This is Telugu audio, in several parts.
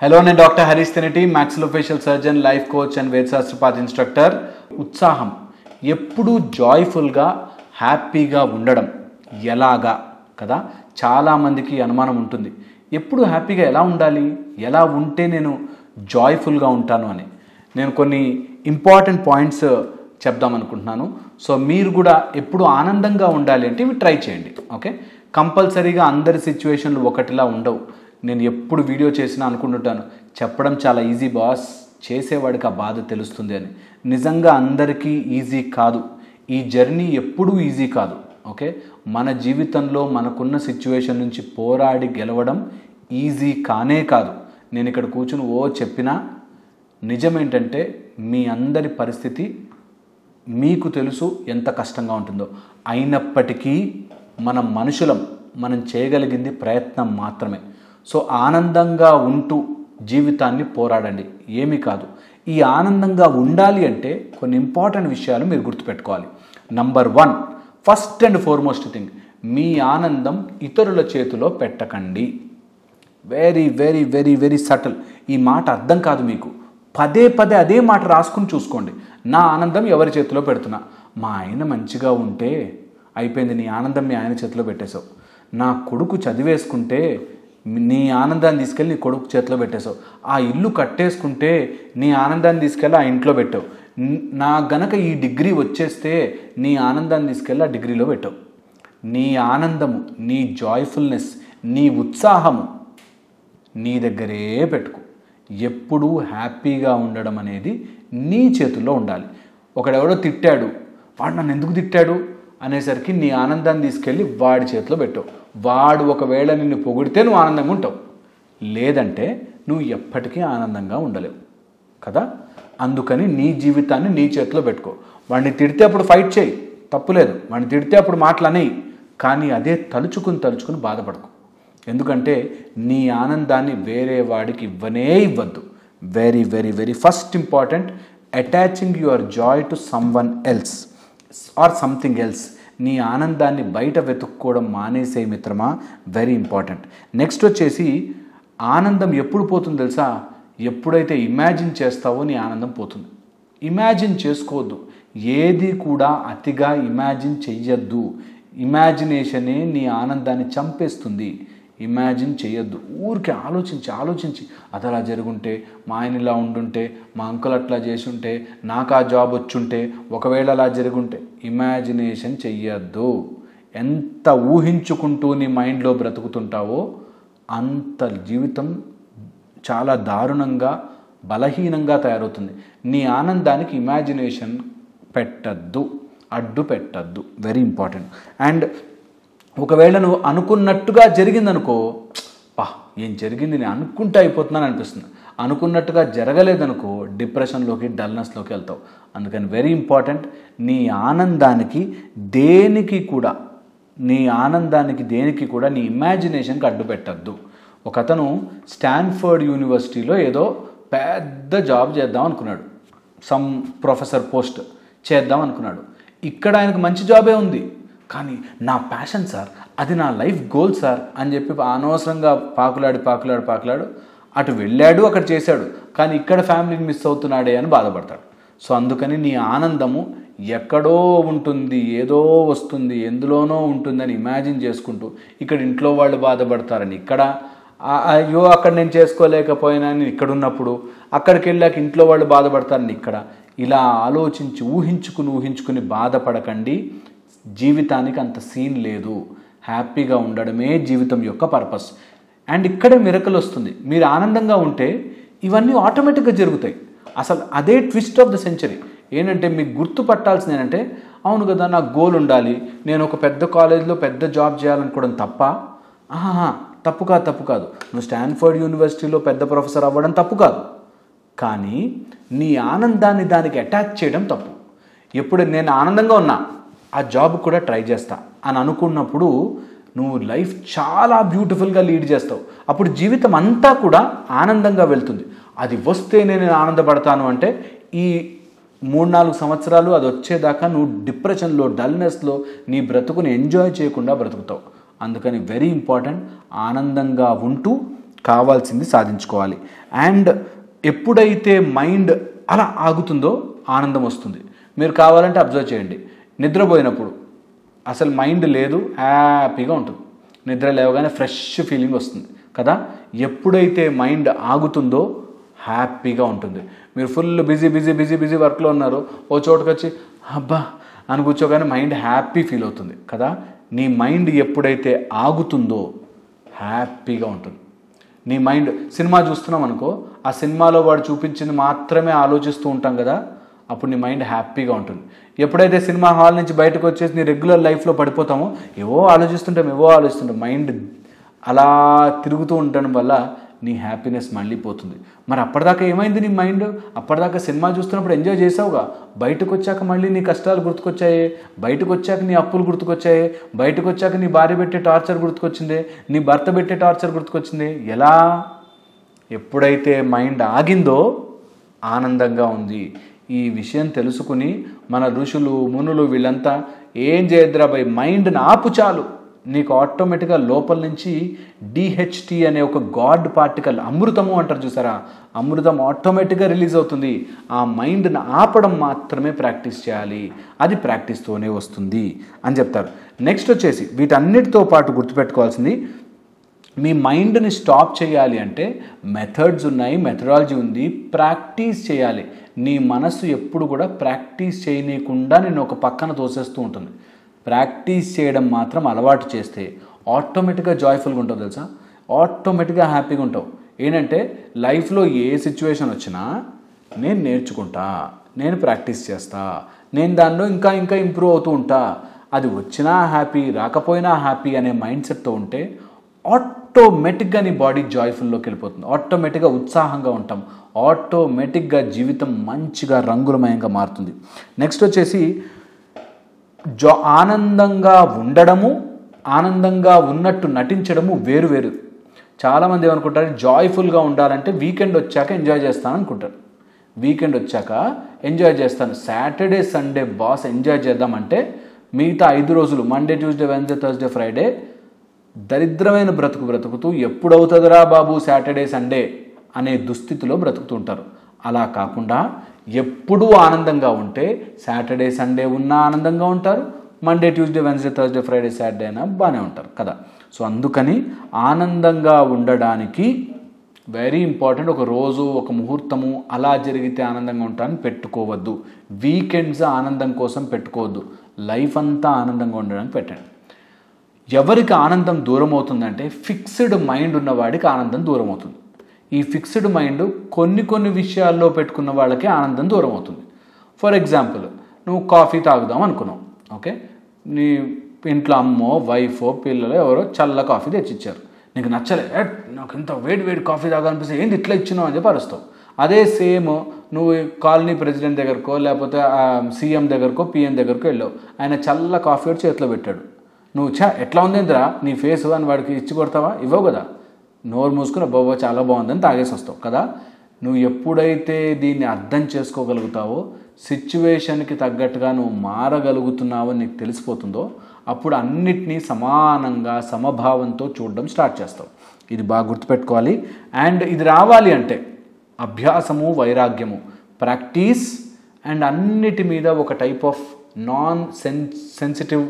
హలో, నేను doctor Harish Tenati, maxillofacial surgeon, life coach and వేదశాస్త్రపాత్ ఇన్స్ట్రక్టర్. ఉత్సాహం, ఎప్పుడూ జాయ్ఫుల్గా హ్యాపీగా ఉండడం ఎలాగా కదా, చాలామందికి అనుమానం ఉంటుంది. ఎప్పుడు హ్యాపీగా ఎలా ఉండాలి, ఎలా ఉంటే నేను జాయ్ఫుల్గా ఉంటాను అని. నేను కొన్ని ఇంపార్టెంట్ పాయింట్స్ చెప్దామనుకుంటున్నాను. సో మీరు కూడా ఎప్పుడు ఆనందంగా ఉండాలి అంటే ఇవి ట్రై చేయండి. ఓకే, కంపల్సరీగా అందరి సిచ్యువేషన్లు ఒకటిలా ఉండవు. నేను ఎప్పుడు వీడియో చేసినా అనుకుంటుంటాను, చెప్పడం చాలా ఈజీ బాస్, చేసేవాడికి ఆ బాధ తెలుస్తుంది అని. నిజంగా అందరికీ ఈజీ కాదు, ఈ జర్నీ ఎప్పుడూ ఈజీ కాదు. ఓకే, మన జీవితంలో మనకున్న సిచ్యువేషన్ నుంచి పోరాడి గెలవడం ఈజీ కానే కాదు. నేను ఇక్కడ కూర్చుని చెప్పినా నిజమేంటంటే మీ అందరి పరిస్థితి మీకు తెలుసు ఎంత కష్టంగా ఉంటుందో. అయినప్పటికీ మనం మనుషులం, మనం చేయగలిగింది ప్రయత్నం మాత్రమే. సో ఆనందంగా ఉంటూ జీవితాన్ని పోరాడండి, ఏమీ కాదు. ఈ ఆనందంగా ఉండాలి అంటే కొన్ని ఇంపార్టెంట్ విషయాలు మీరు గుర్తుపెట్టుకోవాలి. Number 1, first and foremost thing, మీ ఆనందం ఇతరుల చేతిలో పెట్టకండి. Very very very very subtle. ఈ మాట అర్థం కాదు మీకు. పదే పదే అదే మాట రాసుకుని చూసుకోండి. నా ఆనందం ఎవరి చేతిలో పెడుతున్నా? మా ఆయన మంచిగా ఉంటే అయిపోయింది, నీ ఆనందం మీ ఆయన చేతిలో పెట్టేశావు. నా కొడుకు చదివేసుకుంటే నీ ఆనందాన్ని తీసుకెళ్ళి నీ కొడుకు చేతిలో పెట్టేశావు. ఆ ఇల్లు కట్టేసుకుంటే నీ ఆనందాన్ని తీసుకెళ్ళి ఆ ఇంట్లో పెట్టావు. నా గనక ఈ డిగ్రీ వచ్చేస్తే నీ ఆనందాన్ని తీసుకెళ్ళి ఆ డిగ్రీలో పెట్టావు. నీ ఆనందము, నీ జాయ్ఫుల్నెస్, నీ ఉత్సాహము నీ దగ్గరే పెట్టుకో. ఎప్పుడూ హ్యాపీగా ఉండడం అనేది నీ చేతుల్లో ఉండాలి. ఒకడెవడో తిట్టాడు, వాడు నన్ను ఎందుకు తిట్టాడు అనేసరికి నీ ఆనందాన్ని తీసుకెళ్ళి వాడి చేతిలో పెట్టావు. వాడు ఒకవేళ నిన్ను పొగిడితే నువ్వు ఆనందంగా ఉంటావు, లేదంటే నువ్వు ఎప్పటికీ ఆనందంగా ఉండలేవు కదా. అందుకని నీ జీవితాన్ని నీ చేతిలో పెట్టుకో. వాడిని తిడితే అప్పుడు ఫైట్ చేయి, తప్పులేదు. వాడిని తిడితే అప్పుడు మాటలు అనేయి, కానీ అదే తలుచుకుని బాధపడకు. ఎందుకంటే నీ ఆనందాన్ని వేరే వాడికి ఇవ్వద్దు. Very very very first important, attaching your Joy to someone else or something else. నీ ఆనందాన్ని బయట వెతుక్కోవడం మానేసే మిత్రమా, వెరీ ఇంపార్టెంట్. నెక్స్ట్ వచ్చేసి, ఆనందం ఎప్పుడు పోతుంది తెలుసా? ఎప్పుడైతే ఇమాజిన్ చేస్తావో నీ ఆనందం పోతుంది. ఇమాజిన్ చేసుకోవద్దు, ఏది కూడా అతిగా ఇమాజిన్ చెయ్యొద్దు. ఇమాజినేషనే నీ ఆనందాన్ని చంపేస్తుంది. ఇమాజిన్ చేయొద్దు. ఊరికే ఆలోచించి అది అలా జరుగుంటే, మా ఆయన ఇలా ఉండుంటే, మా అంకుల్ అట్లా చేసి ఉంటే, నాకు ఆ జాబ్ వచ్చుంటే, ఒకవేళ అలా జరుగుంటే. ఇమాజినేషన్ చెయ్యొద్దు. ఎంత ఊహించుకుంటూ నీ మైండ్లో బ్రతుకుతుంటావో అంత జీవితం చాలా దారుణంగా, బలహీనంగా తయారవుతుంది. నీ ఆనందానికి ఇమాజినేషన్ పెట్టద్దు, అడ్డు పెట్టద్దు. Very important. అండ్ ఒకవేళ నువ్వు అనుకున్నట్టుగా జరిగిందనుకో, ఏం జరిగింది, నేను అనుకుంటే అయిపోతున్నాను అనిపిస్తుంది. అనుకున్నట్టుగా జరగలేదనుకో, డిప్రెషన్లోకి, డల్నెస్లోకి వెళ్తావు. అందుకని వెరీ ఇంపార్టెంట్, నీ ఆనందానికి దేనికి కూడా నీ ఇమాజినేషన్కి అడ్డు పెట్టద్దు. ఒకతను స్టాన్ఫర్డ్ యూనివర్సిటీలో ఏదో పెద్ద జాబ్ చేద్దాం అనుకున్నాడు, సమ్ ప్రొఫెసర్ పోస్ట్ చేద్దాం అనుకున్నాడు. ఇక్కడ ఆయనకు మంచి జాబే ఉంది, కానీ నా ప్యాషన్ సార్, అది నా లైఫ్ గోల్ సార్ అని చెప్పి అనవసరంగా పాకులాడు అటు వెళ్ళాడు, అక్కడ చేశాడు, కానీ ఇక్కడ ఫ్యామిలీని మిస్ అవుతున్నాడే అని బాధపడతాడు. సో అందుకని నీ ఆనందము ఎక్కడో ఉంటుంది, ఏదో వస్తుంది, ఎందులోనో ఉంటుందని ఇమాజిన్ చేసుకుంటూ, ఇక్కడ ఇంట్లో వాళ్ళు బాధపడతారని ఇక్కడ, అయ్యో అక్కడ నేను చేసుకోలేకపోయినా అని ఇక్కడ ఉన్నప్పుడు, అక్కడికి వెళ్ళాక ఇంట్లో వాళ్ళు బాధపడతారని ఇక్కడ, ఇలా ఆలోచించి ఊహించుకుని బాధపడకండి. జీవితానికి అంత సీన్ లేదు. హ్యాపీగా ఉండడమే జీవితం యొక్క పర్పస్. అండ్ ఇక్కడే మిరకల్ వస్తుంది. మీరు ఆనందంగా ఉంటే ఇవన్నీ ఆటోమేటిక్గా జరుగుతాయి. అసలు అదే ట్విస్ట్ ఆఫ్ ద సెంచరీ. ఏంటంటే మీకు గుర్తుపట్టాల్సింది ఏంటంటే, అవును కదా నాకు గోల్ ఉండాలి, నేను ఒక పెద్ద కాలేజ్లో పెద్ద జాబ్ చేయాలనుకోవడం తప్ప? తప్పు కాదు. నువ్వు స్టాన్ఫర్డ్ యూనివర్సిటీలో పెద్ద ప్రొఫెసర్ అవ్వడం తప్పు కాదు, కానీ నీ ఆనందాన్ని దానికి అటాచ్ చేయడం తప్పు. ఎప్పుడు నేను ఆనందంగా ఉన్నా, ఆ జాబ్ కూడా ట్రై చేస్తా అని అనుకున్నప్పుడు నువ్వు లైఫ్ చాలా బ్యూటిఫుల్గా లీడ్ చేస్తావు. అప్పుడు జీవితం అంతా కూడా ఆనందంగా వెళ్తుంది. అది వస్తేనే నేను ఆనందపడతాను అంటే ఈ 3-4 సంవత్సరాలు అది వచ్చేదాకా నువ్వు డిప్రెషన్లో, డల్నెస్లో నీ బ్రతుకుని ఎంజాయ్ చేయకుండా బ్రతుకుతావు. అందుకని వెరీ ఇంపార్టెంట్, ఆనందంగా ఉంటూ కావాల్సింది సాధించుకోవాలి. అండ్ ఎప్పుడైతే మైండ్ అలా ఆగుతుందో ఆనందం వస్తుంది. మీరు కావాలంటే అబ్జర్వ్ చేయండి, నిద్రపోయినప్పుడు అసలు మైండ్ లేదు, హ్యాపీగా ఉంటుంది. నిద్ర లేవగానే ఫ్రెష్ ఫీలింగ్ వస్తుంది కదా. ఎప్పుడైతే మైండ్ ఆగుతుందో హ్యాపీగా ఉంటుంది. మీరు ఫుల్ బిజీ వర్క్లో ఉన్నారు, ఓ చోటుకు వచ్చి అబ్బా అని కూర్చోగానే మైండ్ హ్యాపీ ఫీల్ అవుతుంది కదా. నీ మైండ్ ఎప్పుడైతే ఆగుతుందో హ్యాపీగా ఉంటుంది. నీ మైండ్ సినిమా చూస్తున్నాం అనుకో, ఆ సినిమాలో వాడు చూపించింది మాత్రమే ఆలోచిస్తూ ఉంటాం కదా, అప్పుడు నీ మైండ్ హ్యాపీగా ఉంటుంది. ఎప్పుడైతే సినిమా హాల్ నుంచి బయటకు వచ్చేసి నీ రెగ్యులర్ లైఫ్లో పడిపోతామో ఏవో ఆలోచిస్తుంటాం, మైండ్ అలా తిరుగుతూ ఉండడం వల్ల నీ హ్యాపీనెస్ మళ్ళీ పోతుంది. మరి అప్పటిదాకా ఏమైంది నీ మైండ్? అప్పటిదాకా సినిమా చూస్తున్నప్పుడు ఎంజాయ్ చేసావుగా, బయటకు వచ్చాక మళ్ళీ నీ కష్టాలు గుర్తుకొచ్చాయి, బయటకు వచ్చాక నీ అప్పులు గుర్తుకొచ్చాయి, బయటకు వచ్చాక నీ భార్య పెట్టే టార్చర్ గుర్తుకొచ్చింది, నీ భర్త పెట్టే టార్చర్ గుర్తుకొచ్చింది. ఎలా? ఎప్పుడైతే మైండ్ ఆగిందో ఆనందంగా ఉంది. ఈ విషయం తెలుసుకుని మన ఋషులు మునులు వీళ్ళంతా ఏం చేయద్దురా బై, మైండ్ని ఆపు చాలు, నీకు ఆటోమేటిక్గా లోపల నుంచి డిహెచ్టి అనే ఒక గాడ్ పార్టికల్, అమృతము అంటారు చూసారా, అమృతం ఆటోమేటిక్గా రిలీజ్ అవుతుంది. ఆ మైండ్ని ఆపడం మాత్రమే ప్రాక్టీస్ చేయాలి, అది ప్రాక్టీస్తోనే వస్తుంది అని చెప్తారు. నెక్స్ట్ వచ్చేసి వీటన్నిటితో పాటు గుర్తుపెట్టుకోవాల్సింది, మీ మైండ్ని స్టాప్ చేయాలి అంటే మెథడ్స్ ఉన్నాయి, మెథడాలజీ ఉంది, ప్రాక్టీస్ చేయాలి. నీ మనస్సు ఎప్పుడు కూడా ప్రాక్టీస్ చేయనీయకుండా నేను ఒక పక్కన తోసేస్తూ ఉంటుంది. ప్రాక్టీస్ చేయడం మాత్రం అలవాటు చేస్తే ఆటోమేటిక్గా జాయ్ఫుల్గా ఉంటావు తెలుసా, ఆటోమేటిక్గా హ్యాపీగా ఉంటావు. ఏంటంటే లైఫ్లో ఏ సిచ్యువేషన్ వచ్చినా నేను నేర్చుకుంటా, నేను ప్రాక్టీస్ చేస్తా, నేను దానిలో ఇంకా ఇంప్రూవ్ అవుతూ ఉంటా. అది వచ్చినా హ్యాపీ, రాకపోయినా హ్యాపీ అనే మైండ్ సెట్తో ఉంటే ఆటోమేటిక్గా నీ బాడీ జాయ్ఫుల్లోకి వెళ్ళిపోతుంది, ఆటోమేటిక్గా ఉత్సాహంగా ఉంటాం, ఆటోమేటిక్గా జీవితం మంచిగా రంగులమయంగా మారుతుంది. నెక్స్ట్ వచ్చేసి ఆనందంగా ఉండడము, ఆనందంగా ఉన్నట్టు నటించడము వేరు వేరు. చాలామంది ఏమనుకుంటారు, జాయ్ఫుల్గా ఉండాలంటే వీకెండ్ వచ్చాక ఎంజాయ్ చేస్తాను అనుకుంటారు. వీకెండ్ వచ్చాక ఎంజాయ్ చేస్తాను, సాటర్డే సండే బాస్ ఎంజాయ్ చేద్దామంటే మిగతా 5 రోజులు Monday Tuesday Wednesday Thursday Friday దరిద్రమైన బ్రతుకుతూ ఎప్పుడవుతుందిరా బాబు సాటర్డే సండే అనే దుస్థితిలో బ్రతుకుతూ ఉంటారు. అలా కాకుండా ఎప్పుడూ ఆనందంగా ఉంటే సాటర్డే సండే ఉన్నా ఆనందంగా ఉంటారు, Monday Tuesday Wednesday Thursday Friday Saturday అయినా బాగానే ఉంటారు కదా. సో అందుకని ఆనందంగా ఉండడానికి వెరీ ఇంపార్టెంట్, ఒక రోజు ఒక ముహూర్తము అలా జరిగితే ఆనందంగా ఉంటానని పెట్టుకోవద్దు. వీకెండ్స్ ఆనందం కోసం పెట్టుకోవద్దు, లైఫ్ అంతా ఆనందంగా ఉండడానికి పెట్టండి. ఎవరికి ఆనందం దూరం అవుతుందంటే ఫిక్స్డ్ మైండ్ ఉన్నవాడికి ఆనందం దూరం అవుతుంది. ఈ ఫిక్స్డ్ మైండ్ కొన్ని విషయాల్లో పెట్టుకున్న వాళ్ళకి ఆనందం దూరం అవుతుంది. ఫర్ ఎగ్జాంపుల్, నువ్వు కాఫీ తాగుదాం అనుకున్నావు, ఓకే, నీ ఇంట్లో అమ్మో వైఫో పిల్లలు ఎవరో చల్ల కాఫీ తెచ్చిచ్చారు, నీకు నచ్చలే, నాకు ఇంత వేడి కాఫీ తాగాలనిపిస్తే ఏంది ఇట్లా ఇచ్చినావు అని చెప్పి అరుస్తావు. అదే సేమ్ నువ్వు కాలనీ ప్రెసిడెంట్ దగ్గరకో లేకపోతే సీఎం దగ్గరకో పిఎం దగ్గరకో వెళ్ళావు, ఆయన చల్ల కాఫీ వచ్చి చేతిలో పెట్టాడు, నువ్వు ఎట్లా ఉందేంద్రా నీ ఫేస్ అని వాడికి ఇచ్చి కొడతావా? ఇవ్వవు కదా, నోరు మూసుకుని అబ్బో చాలా బాగుందని తాగేసి వస్తావు కదా. నువ్వు ఎప్పుడైతే దీన్ని అర్థం చేసుకోగలుగుతావో, సిచ్యువేషన్కి తగ్గట్టుగా నువ్వు మారగలుగుతున్నావో నీకు తెలిసిపోతుందో, అప్పుడు అన్నిటినీ సమానంగా సమభావంతో చూడడం స్టార్ట్ చేస్తావు. ఇది బాగా గుర్తుపెట్టుకోవాలి. అండ్ ఇది రావాలి అంటే అభ్యాసము, వైరాగ్యము, ప్రాక్టీస్ అండ్ అన్నిటి మీద ఒక టైప్ ఆఫ్ నాన్ సెన్సిటివ్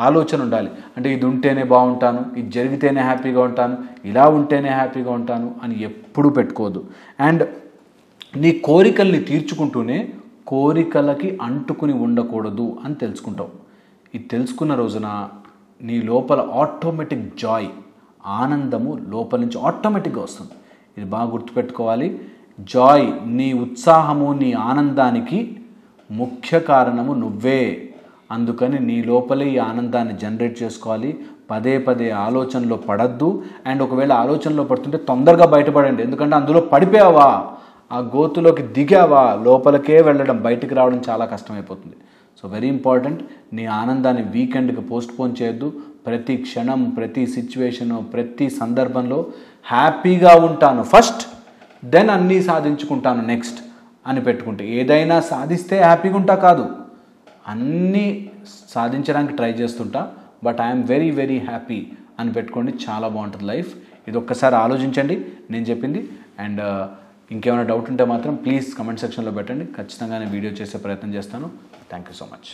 ఆలోచన ఉండాలి. అంటే ఇది ఉంటేనే బాగుంటాను, ఇది జరిగితేనే హ్యాపీగా ఉంటాను, ఇలా ఉంటేనే హ్యాపీగా ఉంటాను అని ఎప్పుడూ పెట్టుకోవద్దు. అండ్ నీ కోరికల్ని తీర్చుకుంటూనే కోరికలకి అంటుకుని ఉండకూడదు అని తెలుసుకుంటావు. ఇది తెలుసుకున్న రోజున నీ లోపల ఆటోమేటిక్ జాయ్, ఆనందము లోపల నుంచి ఆటోమేటిక్గా వస్తుంది. ఇది బాగా గుర్తుపెట్టుకోవాలి. జాయ్, నీ ఉత్సాహము, నీ ఆనందానికి ముఖ్య కారణము నువ్వే. అందుకని నీ లోపలే ఈ ఆనందాన్ని జనరేట్ చేసుకోవాలి. పదే ఆలోచనలో పడద్దు. అండ్ ఒకవేళ ఆలోచనలో పడుతుంటే తొందరగా బయటపడండి. ఎందుకంటే అందులో పడిపోయావా, ఆ గోతులోకి దిగావా, లోపలికే వెళ్ళడం, బయటికి రావడం చాలా కష్టమైపోతుంది. సో వెరీ ఇంపార్టెంట్, నీ ఆనందాన్ని వీకెండ్కి పోస్ట్పోన్ చేయొద్దు. ప్రతి క్షణం, ప్రతి సిచ్యువేషను, ప్రతి సందర్భంలో హ్యాపీగా ఉంటాను ఫస్ట్, దెన్ అన్నీ సాధించుకుంటాను నెక్స్ట్ అని పెట్టుకుంటే, ఏదైనా సాధిస్తే హ్యాపీగా ఉంటా కాదు, అన్నీ సాధించడానికి ట్రై చేస్తుంటా, బట్ ఐఎమ్ వెరీ హ్యాపీ అని పెట్టుకోండి. చాలా బాగుంటుంది లైఫ్. ఇది ఒక్కసారి ఆలోచించండి నేను చెప్పింది. అండ్ ఇంకేమైనా డౌట్ ఉంటే మాత్రం ప్లీజ్ కమెంట్ సెక్షన్లో పెట్టండి. ఖచ్చితంగా నేను వీడియో చేసే ప్రయత్నం చేస్తాను. Thank you so much.